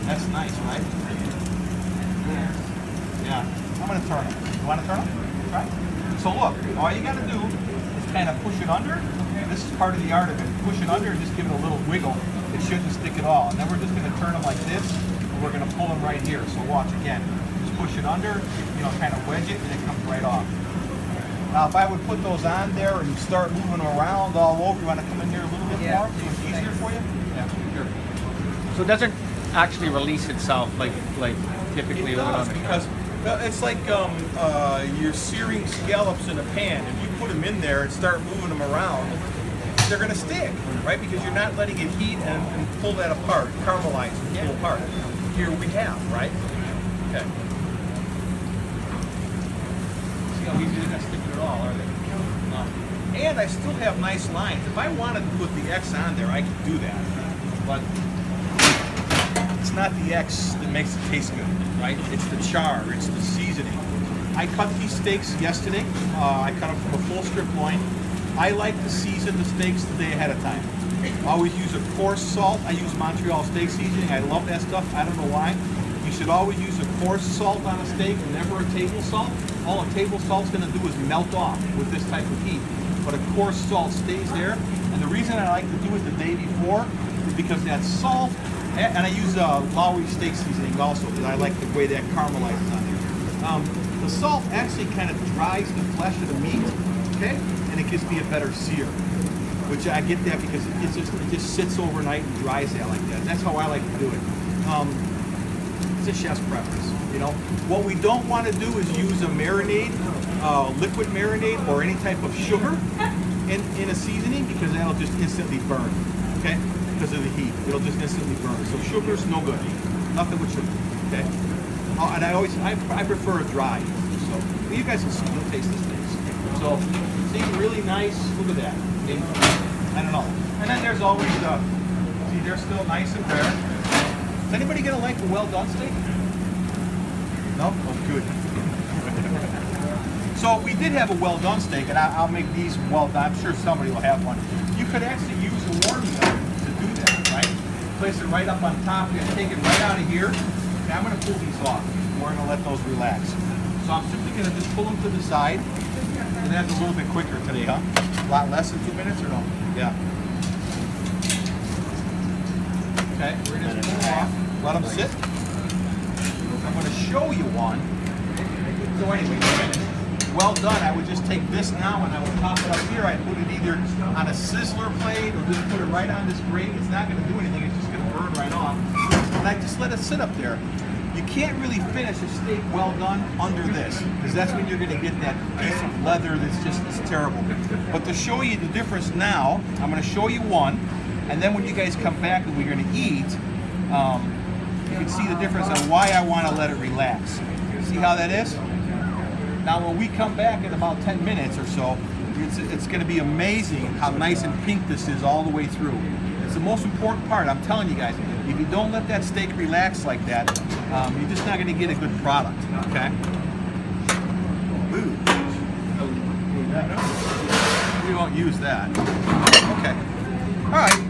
That's nice, right? Yeah. I'm going to turn them. You want to turn them? Right? So look, all you got to do is kind of push it under. This is part of the art of it. Push it under and just give it a little wiggle. It shouldn't stick at all. And then we're just going to turn them like this, and we're going to pull them right here. So watch again. Just push it under, you know, kind of wedge it, and it comes right off. Now, if I would put those on there and start moving around all over, you want to come in here a little bit more so it's easier for you? Yeah, sure. So it doesn't actually release itself like typically It does, because it's like you're searing scallops in a pan. If you put them in there and start moving them around, they're going to stick, right? Because you're not letting it heat and pull that apart, caramelize and pull apart. Here we have, right? Okay. See how easy they're not sticking at all, are they? No. And I still have nice lines. If I wanted to put the X on there, I could do that. But it's not the X that makes it taste good, right? It's the char, it's the seasoning. I cut these steaks yesterday. I cut them from a full strip loin. I like to season the steaks the day ahead of time. I always use a coarse salt. I use Montreal steak seasoning. I love that stuff. I don't know why. You should always use a coarse salt on a steak, never a table salt. All a table salt's going to do is melt off with this type of heat. But a coarse salt stays there. And the reason I like to do it the day before is because that salt, and I use Lowry steak seasoning also because I like the way that caramelizes on there. The salt actually kind of dries the flesh of the meat, okay? And it gives me a better sear, which I get that because it just sits overnight and dries that like that. That's how I like to do it. It's a chef's preference, you know. What we don't want to do is use a marinade, liquid marinade, or any type of sugar in a seasoning because that'll just instantly burn, okay? Because of the heat, it'll just instantly burn. So sugar's no good. Nothing with sugar, okay? And I prefer a dry. So you guys can see, you'll taste this thing. So see, really nice. Look at that. Okay? I don't know. And then there's always see, they're still nice and rare. Is anybody gonna like a well done steak? No? Oh, good. So we did have a well done steak, and I'll make these well done. I'm sure somebody will have one. You could actually use a warming oven to do that, right? Place it right up on top. You're gonna take it right out of here. Okay, I'm gonna pull these off. We're gonna let those relax. So I'm simply gonna just pull them to the side. And that's a little bit quicker today, huh? A lot less than 2 minutes or no? Yeah. Okay, we're gonna pull them off. Let them sit. I'm gonna show you one. So anyway, well done. I would just take this now and I would pop it up here. I'd put it either on a sizzler plate or just put it right on this grate. It's not gonna do anything. It's just gonna burn right off. And I just let it sit up there. You can't really finish a steak well done under this, because that's when you're going to get that piece of leather that's just it's terrible. But to show you the difference now, I'm going to show you one, and then when you guys come back and we're going to eat, you can see the difference on why I want to let it relax. See how that is? Now when we come back in about 10 minutes or so, it's going to be amazing how nice and pink this is all the way through. It's the most important part. I'm telling you guys, if you don't let that steak relax like that, you're just not going to get a good product, okay? Ooh. We won't use that. Okay. All right.